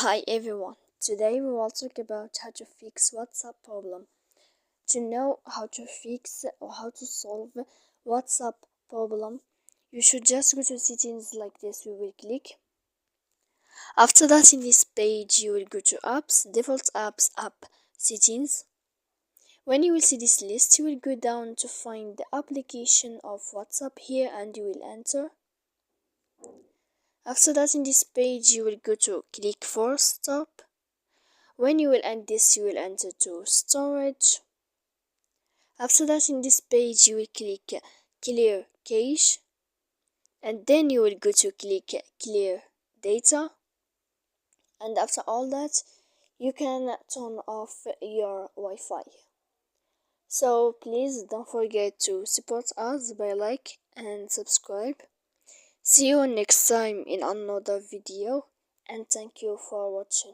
Hi everyone, today we will talk about how to fix WhatsApp problem. To know how to fix or how to solve WhatsApp problem, you should just go to settings like this. We will click. After that, in this page, you will go to apps, default apps, app settings. When you will see this list, you will go down to find the application of WhatsApp here and you will enter. After that, in this page, you will go to click for stop. When you will end this, you will enter to storage. After that, in this page, you will click clear cache, and then you will go to click clear data. And after all that, you can turn off your Wi-Fi. So please don't forget to support us by like and subscribe. See you next time in another video, and thank you for watching.